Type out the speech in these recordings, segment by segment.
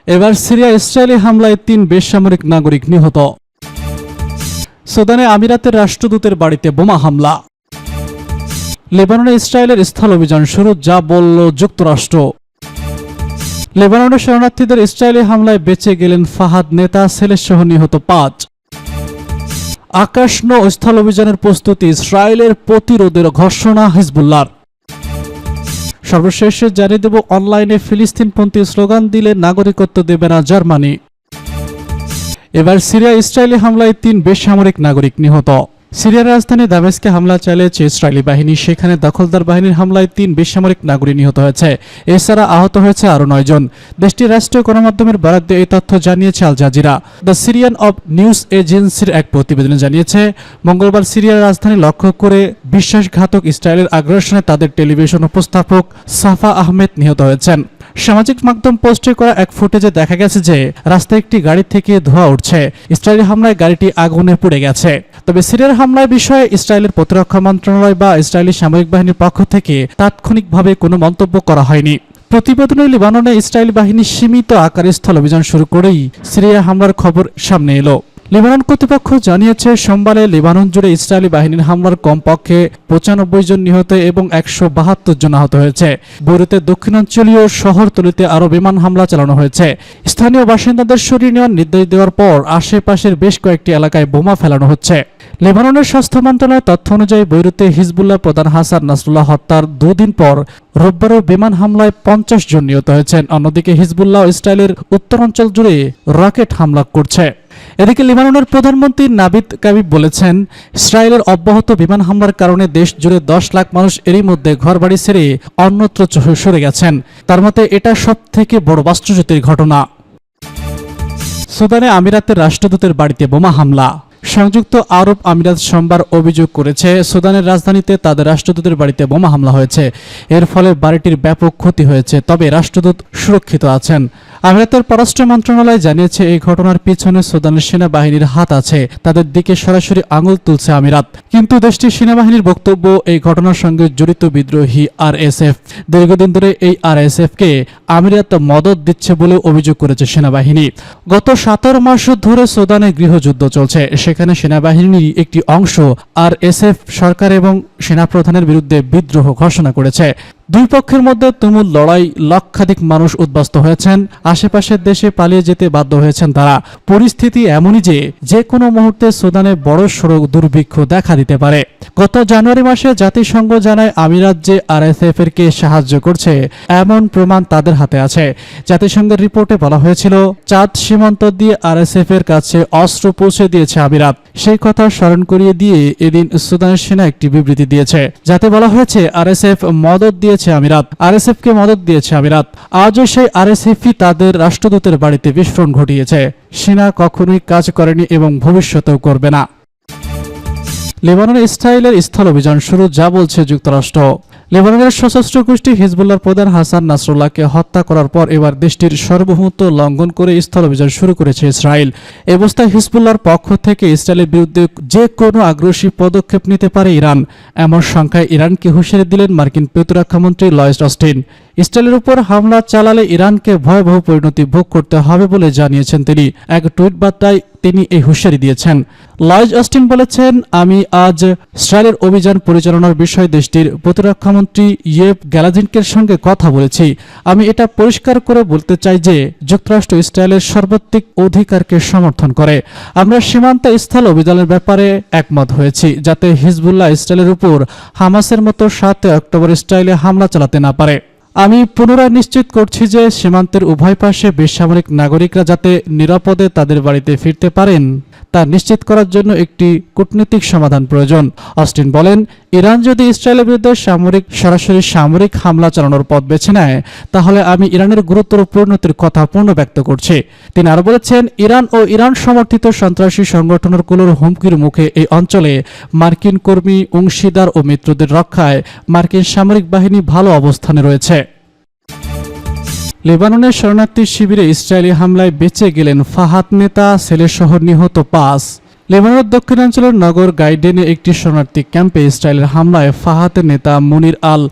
এবার Syria Israeli হামলায় ৩ বেসামরিক নাগরিক নিহত। সুদানে আমিরাতের রাষ্ট্রদূতের বাড়িতে বোমা হামলা। লেবাননে ইসরায়েলের স্থল অভিযান শুরু, যা বলল যুক্তরাষ্ট্র। লেবাননের শরণার্থীদের ইসরায়েলি হামলায় বেঁচে গেলেন ফাহাদ নেতা, ছেলেসহ নিহত ৫। আকাশ নৌ স্থল অভিযানের প্রস্তুতি, ইসরায়েলের প্রতিরোধের ঘোষণা হিজবুল্লাহর। সর্বশেষে জানিয়ে দেব, অনলাইনে ফিলিস্তিনপন্থী স্লোগান দিলে নাগরিকত্ব দেবে না জার্মানি। এবার সিরিয়া ইসরায়েলি হামলায় ৩ বেসামরিক নাগরিক নিহত। সিরিয়ার রাজধানী দামেস্কে হামলা চালিয়েছে ইসরায়েলি বাহিনী। সেখানে দখলদার বাহিনীর হামলায় ৩ বেসামরিক নাগরিক নিহত হয়েছে। এছাড়া আহত হয়েছে আরও ৯ জন। দেশটির রাষ্ট্রীয় গণমাধ্যমের বরাত দিয়ে এই তথ্য জানিয়েছে Al Jazeera. The Syrian of news এজেন্সির এক প্রতিবেদনে জানিয়েছে, মঙ্গলবার সিরিয়ার রাজধানী লক্ষ্য করে বিশ্বাসঘাতক ইসরায়েলের আগ্রাসনে তাদের টেলিভিশন উপস্থাপক সাফা আহমেদ নিহত হয়েছেন। সামাজিক মাধ্যম পোস্টে করা এক ফুটেজে দেখা গেছে যে রাস্তায় একটি গাড়ি থেকে ধোঁয়া উঠছে। ইসরায়েলি হামলায় গাড়িটি আগুনে পুড়ে গেছে। তবে সিরিয়ার হামলার বিষয়ে ইসরায়েলের প্রতিরক্ষা মন্ত্রণালয় বা ইসরায়েলি সামরিক বাহিনীর পক্ষ থেকে তাৎক্ষণিকভাবে কোনো মন্তব্য করা হয়নি। প্রতিবেদনে লেবাননে ইসরায়েলি বাহিনী সীমিত আকারে স্থল অভিযান শুরু করেই সিরিয়া হামলার খবর সামনে এলো। লেবানন কর্তৃপক্ষ জানিয়েছে, সোমবারে লেবানন জুড়ে ইসরায়েলি বাহিনীর হামলার কমপক্ষে ৯৫ জন নিহত এবং ১৭২ জন আহত হয়েছে। বৈরুতের দক্ষিণাঞ্চলীয় শহরতলিতে আরও বিমান হামলা চালানো হয়েছে। স্থানীয় বাসিন্দাদের সরিয়ে নেওয়ার নির্দেশ দেওয়ার পর আশেপাশের বেশ কয়েকটি এলাকায় বোমা ফেলানো হচ্ছে। লেবাননের স্বাস্থ্য মন্ত্রণালয়ের তথ্য অনুযায়ী বৈরুতে হিজবুল্লাহ প্রধান হাসান নাসরুল্লাহ হত্যার ২ দিন পর রোববারও বিমান হামলায় ৫০ জন নিহত হয়েছেন। অন্যদিকে হিজবুল্লাহ ইসরায়েলের উত্তরাঞ্চল জুড়ে রকেট হামলা করছে। এদিকে লেবাননের প্রধানমন্ত্রী নাবিদ কাবিব বলেছেন, ইসরায়েলের অব্যাহত বিমান হামলার কারণে দেশ জুড়ে ১০ লাখ মানুষ এরই মধ্যে ঘরবাড়ি ছেড়ে অন্যত্র সরে গেছেন। তার মতে এটা সবথেকে বড় বাস্তুচ্যুতির ঘটনা। সুদানে আমিরাতের রাষ্ট্রদূতের বাড়িতে বোমা হামলা। সংযুক্ত আরব আমিরাত সোমবার অভিযোগ করেছে, সুদানের রাজধানীতে তাদের রাষ্ট্রদূতের বাড়িতে বোমা হামলা হয়েছে। এর ফলে বাড়িটির ব্যাপক ক্ষতি হয়েছে, তবে রাষ্ট্রদূত সুরক্ষিত আছেন। আমিরাতের পররাষ্ট্র মন্ত্রণালয় জানিয়েছে, এই ঘটনার পিছনে সুদানের সেনাবাহিনীর হাত আছে। তাদের দিকে সরাসরি আঙুল তুলছে আমিরাত। কিন্তু দেশটির সেনাবাহিনীর বক্তব্য, এই ঘটনার সঙ্গে জড়িত বিদ্রোহী আরএসএফ। দীর্ঘদিন ধরে এই আরএসএফকে আমিরাত মদদ দিচ্ছে বলে অভিযোগ করেছে সেনাবাহিনী। গত ১৭ মাস ধরে সুদানে গৃহযুদ্ধ চলছে। সেখানে সেনাবাহিনীর একটি অংশ আরএসএফ সরকার এবং সেনাপ্রধানের বিরুদ্ধে বিদ্রোহ ঘোষণা করেছে। দুই পক্ষের মধ্যে তুমুল লড়াই, লক্ষাধিক মানুষ উদ্বাস্ত হয়েছেন। আশেপাশের দেশে পালিয়ে যেতে বাধ্য হয়েছেন তারা। পরিস্থিতি এমনই যে কোনো মুহূর্তে সুদানে বড়সড় দুর্ভিক্ষ দেখা দিতে পারে। গত জানুয়ারি মাসে জাতিসংঘ জানায়, আমিরাত যে আরএসএফ এর কে সাহায্য করছে এমন প্রমাণ তাদের হাতে আছে। জাতিসংঘের রিপোর্টে বলা হয়েছিল, চাঁদ সীমান্ত দিয়ে আরএসএফ এর কাছে অস্ত্র পৌঁছে দিয়েছে আমিরাত। সেই কথা স্মরণ করিয়ে দিয়ে এদিন সুদানের সেনা একটি বিবৃতি দিয়েছে, যাতে বলা হয়েছে আরএসএফ মদদ দিয়েছে আমিরাত। আরএসএফ কে মদদ দিয়েছে আমিরাত। আজও সেই আরএসএফই তাদের রাষ্ট্রদূতের বাড়িতে বিস্ফোরণ ঘটিয়েছে। সেনা কখনোই কাজ করেনি এবং ভবিষ্যতেও করবে না। লেবাননে ইসরায়েলের স্থল অভিযান শুরু, যা বলছে যুক্তরাষ্ট্র। লেবাননের সশস্ত্র গোষ্ঠী হিজবুল্লাহর প্রধান হাসান নাসরুল্লাহকে হত্যা করার পর এবার দেশটির সার্বভৌমত্ব লঙ্ঘন করে স্থল অভিযান শুরু করেছে ইসরায়েল। এ অবস্থায় হিজবুল্লাহর পক্ষ থেকে ইসরায়েলের বিরুদ্ধে যে কোনো আগ্রাসী পদক্ষেপ নিতে পারে ইরান, এমন সংখ্যায় ইরানকে হুঁশিয়ারি দিলেন মার্কিন প্রতিরক্ষামন্ত্রী লয়েড অস্টিন। ইসরায়েলের উপর হামলা চালালে ইরানকে ভয়াবহ পরিণতি ভোগ করতে হবে বলে জানিয়েছেন তিনি। এক টুইট বার্তায় তিনি এই হুঁশিয়ারি দিয়েছেন। লয়েড অস্টিন বলেছেন, আমি আজ ইসরায়েলের অভিযান পরিচালনার বিষয়ে দেশটির প্রতিরক্ষামন্ত্রী ইয়েভ গ্যালাজিনকের সঙ্গে কথা বলেছি। আমি এটা পরিষ্কার করে বলতে চাই যে যুক্তরাষ্ট্র ইসরায়েলের সার্বত্রিক অধিকারকে সমর্থন করে। আমরা সীমান্ত স্থল অভিযানের ব্যাপারে একমত হয়েছি, যাতে হিজবুল্লাহ ইসরায়েলের উপর হামাসের মতো ৭ অক্টোবর ইসরায়েলে হামলা চালাতে না পারে। আমি পুনরায় নিশ্চিত করছি যে সীমান্তের উভয় পাশে বেসামরিক নাগরিকরা যাতে নিরাপদে তাদের বাড়িতে ফিরতে পারেন তা নিশ্চিত করার জন্য একটি কূটনৈতিক সমাধান প্রয়োজন। অস্টিন বলেন, ইরান যদি ইসরায়েলের বিরুদ্ধে সরাসরি সামরিক হামলা চালানোর পথ বেছে নেয়, তাহলে আমি ইরানের গুরুতর পরিণতির কথা পূর্ণ ব্যক্ত করছি। তিনি আরো বলেছেন, ইরান ও ইরান সমর্থিত সন্ত্রাসী সংগঠনগুলোর হুমকির মুখে এই অঞ্চলে মার্কিন কর্মী, অংশীদার ও মিত্রদের রক্ষায় মার্কিন সামরিক বাহিনী ভালো অবস্থানে রয়েছে। লেবাননের শরণার্থী শিবিরে ইসরায়েলি হামলায় বেঁচে গেলেন ফাহাদ নেতা, ছেলেসহ নিহত ৫। লেবাননের দক্ষিণাঞ্চলের নগর গাইডেনে একটি শরণার্থী ক্যাম্পে ইসরায়েলের হামলায় ফাহাদের নেতা মুনির আল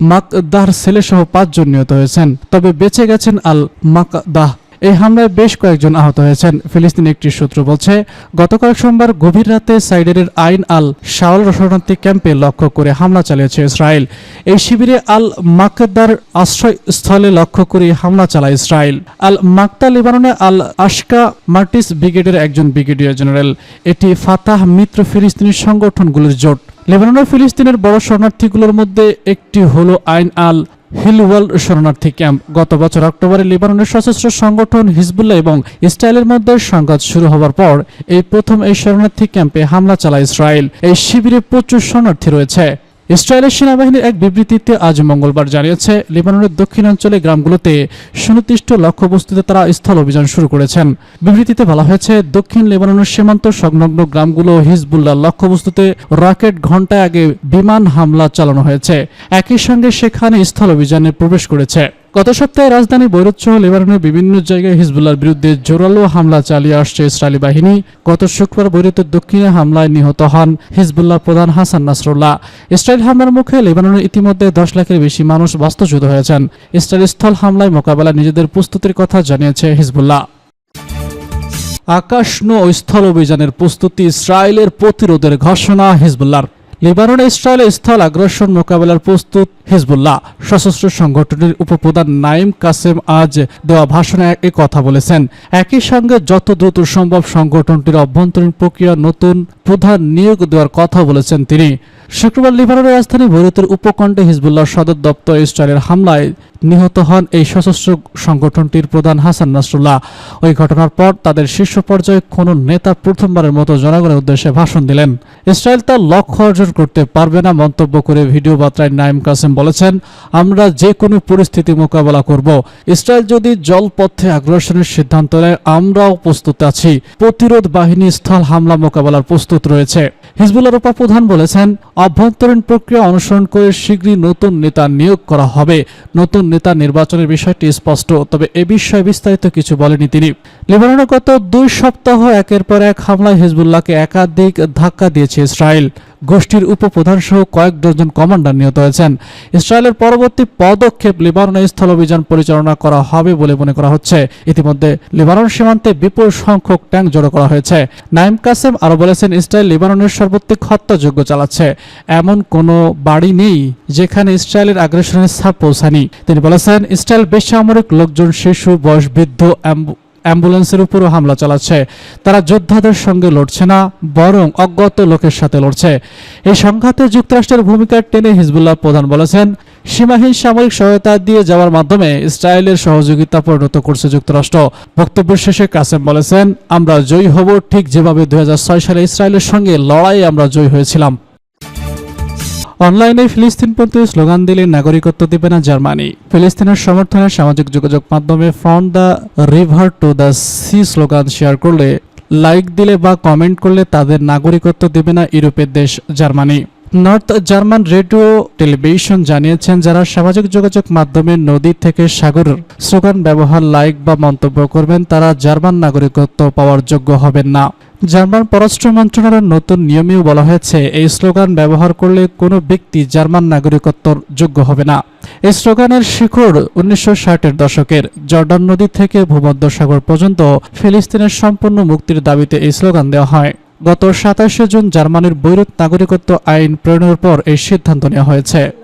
মাকদাহর ছেলেসহ ৫ জন নিহত হয়েছেন, তবে বেঁচে গেছেন আল মাকদাহ। এই হামলায় বেশ কয়েকজন আহত হয়েছেন। ফিলিস্তিনি একটি সূত্র বলছে, গতকাল সোমবার গভীর রাতে সাইডের আইন আল শাওল শরণার্থী ক্যাম্পে লক্ষ্য করে হামলা চালিয়েছে ইসরায়েল। এই শিবিরে আল মাকদার আশ্রয়স্থলে লক্ষ্য করে হামলা চালায় ইসরায়েল। আল মাকতা লেবাননে আল আশকা মার্টিস ব্রিগেডের একজন ব্রিগেডিয়ার জেনারেল। এটি ফাতাহ মিত্র ফিলিস্তিনি সংগঠনগুলোর জোট। লেবাননের ফিলিস্তিনের বড় শরণার্থীগুলোর মধ্যে একটি হলো আইন আল হিলওয়াল শরণার্থী ক্যাম্প। গত বছর অক্টোবরে লেবাননের সশস্ত্র সংগঠন হিজবুল্লাহ এবং ইসরায়েলের মধ্যে সংঘাত শুরু হওয়ার পর এই প্রথম এই শরণার্থী ক্যাম্পে হামলা চালায় ইসরায়েল। এই শিবিরে প্রচুর শরণার্থী রয়েছে। ইসরায়েলের সেনাবাহিনীর এক বিবৃতিতে আজ মঙ্গলবার জানিয়েছে, লেবাননের দক্ষিণাঞ্চলে গ্রামগুলোতে সুনির্দিষ্ট লক্ষ্যবস্তুতে তারা স্থল অভিযান শুরু করেছেন। বিবৃতিতে বলা হয়েছে, দক্ষিণ লেবাননের সীমান্ত সংলগ্ন গ্রামগুলো হিজবুল্লাহর লক্ষ্যবস্তুতে রকেট ঘণ্টায় আগে বিমান হামলা চালানো হয়েছে। একই সঙ্গে সেখানে স্থল অভিযানে প্রবেশ করেছে। গত সপ্তাহে রাজধানী বৈরুত সহ লেবাননের বিভিন্ন জায়গায় হিজবুল্লাহর বিরুদ্ধে জোরালো হামলা চালিয়ে আসছে ইসরায়েলি বাহিনী। গত শুক্রবার বৈরুতের দক্ষিণে হামলায় নিহত হন হিজবুল্লাহ প্রধান হাসান নাসরুল্লাহ। ইসরায়েল হামলার মুখে লেবাননের ইতিমধ্যে 10 লাখের বেশি মানুষ বাস্তুচ্যুত হয়েছেন। ইসরায়েল স্থল হামলায় মোকাবেলায় নিজেদের প্রস্তুতির কথা জানিয়েছে হিজবুল্লাহ। আকাশ নৌ স্থল অভিযানের প্রস্তুতি, ইসরায়েলের প্রতিরোধের ঘোষণা হিজবুল্লাহর। লেবাননে ইসরায়েলের স্থল আগ্রাসন মোকাবেলার প্রস্তুত হিজবুল্লাহ। সশস্ত্র সংগঠনের উপপ্রধান নাইম কাসেম আজ দেওয়া ভাষণে এই কথা বলেছেন। একই সঙ্গে যত দ্রুত সম্ভব সংগঠনটির অভ্যন্তরীণ প্রক্রিয়া নতুন প্রধান নিয়োগ দেওয়ার কথা বলেছেন তিনি। শুক্রবার লেবাননের রাজধানী বৈরুতের উপকণ্ঠে হিজবুল্লাহ সদর দপ্তর ইসরায়েলের হামলায় নিহত হন এই সশস্ত্র সংগঠনটির প্রধান হাসান নাসরুল্লাহ। ওই ঘটনার পর তাদের শীর্ষ পর্যায়ে কোনো নেতা প্রথমবারের মতো জনগণের উদ্দেশ্যে ভাষণ দিলেন। ইসরায়েল তার লক্ষ্য অর্জন করতে পারবে না মন্তব্য করে ভিডিও বার্তায় নাইম কাসেম বলেছেন, আমরা যে কোনো পরিস্থিতি মোকাবেলা করব। ইসরায়েল যদি জলপথে আগ্রাসনের সিদ্ধান্ত নেয়, আমরাও প্রস্তুত আছি। প্রতিরোধ বাহিনী স্থল হামলা মোকাবেলার প্রস্তুত রয়েছে। হিজবুল্লাহর উপপ্রধান বলেছেন, অভ্যন্তরীণ প্রক্রিয়া অনুসরণ করে শীঘ্রই নতুন নেতা নিয়োগ করা হবে। নতুন নেতা নির্বাচনের বিষয়টি স্পষ্ট, তবে এ বিষয়ে বিস্তারিত কিছু বলেনি তিনি। লেবাননে গত 2 সপ্তাহ একের পর এক হামলায় হিজবুল্লাহকে একাধিক ধাক্কা দিয়েছে ইসরায়েল। গোষ্ঠীর উপপ্রধান সহ কয়েক ডজন কমান্ডার নিহত হয়েছেন। ইসরায়েলের পরবর্তী পদক্ষেপ লেবাননে স্থল অভিযান পরিচালনা করা হবে বলে মনে করা হচ্ছে। ইতিমধ্যে লেবানন সীমান্তে বিপুল সংখ্যক ট্যাঙ্ক জড়ো করা হয়েছে। নাইম কাসেম আরও বলেছেন, ইসরায়েল লেবাননের সর্বাধিক হত্যাযজ্ঞ চালাচ্ছে। এমন কোনো বাড়ি নেই যেখানে ইসরায়েলের আগ্রাসনের ছাপ পৌঁছায়নি। তিনি বলেছেন, ইসরায়েল বেসামরিক লোকজন, শিশু, বয়সবৃদ্ধ, অ্যাম্বুলেন্সের উপরও হামলা চালাচ্ছে। তারা যোদ্ধাদের সঙ্গে লড়ছে না, বরং অজ্ঞাত লোকের সাথে লড়ছে। এই সংঘাতে যুক্তরাষ্ট্রের ভূমিকা টেনে হিজবুল্লাহ প্রধান বলেছেন, সীমাহীন সামরিক সহায়তা দিয়ে যাওয়ার মাধ্যমে ইসরায়েলের সহযোগিতা পরিণত করছে যুক্তরাষ্ট্র। বক্তব্য শেষে কাসেম বলেছেন, আমরা জয়ী হব ঠিক যেভাবে 2006 সালে ইসরায়েলের সঙ্গে লড়াই আমরা জয়ী হয়েছিলাম। অনলাইনে ফিলিস্তিনপন্থী স্লোগান দিলে নাগরিকত্ব দেবে না জার্মানি। ফিলিস্তিনের সমর্থনে সামাজিক যোগাযোগ মাধ্যমে from the river to the sea slogan share করলে, লাইক দিলে বা কমেন্ট করলে তাদের নাগরিকত্ব দেবে না ইউরোপের দেশ Germany. North German radio television জানিয়েছেন, যারা সামাজিক যোগাযোগ মাধ্যমে নদী থেকে সাগর স্লোগান ব্যবহার, লাইক বা মন্তব্য করবেন তারা জার্মান নাগরিকত্ব পাওয়ার যোগ্য হবেন না। জার্মান পররাষ্ট্র মন্ত্রণালয়ের নতুন নিয়মেও বলা হয়েছে, এই স্লোগান ব্যবহার করলে কোনো ব্যক্তি জার্মান নাগরিকত্বর যোগ্য হবে না। এই স্লোগানের শিকড় 1960-এর দশকের। জর্ডান নদী থেকে ভূমধ্যসাগর পর্যন্ত ফিলিস্তিনের সম্পূর্ণ মুক্তির দাবিতে এই স্লোগান দেওয়া হয়। গত 27 জুন জার্মানির বৈরুত নাগরিকত্ব আইন প্রণয়নের পর এই সিদ্ধান্ত নেওয়া হয়েছে।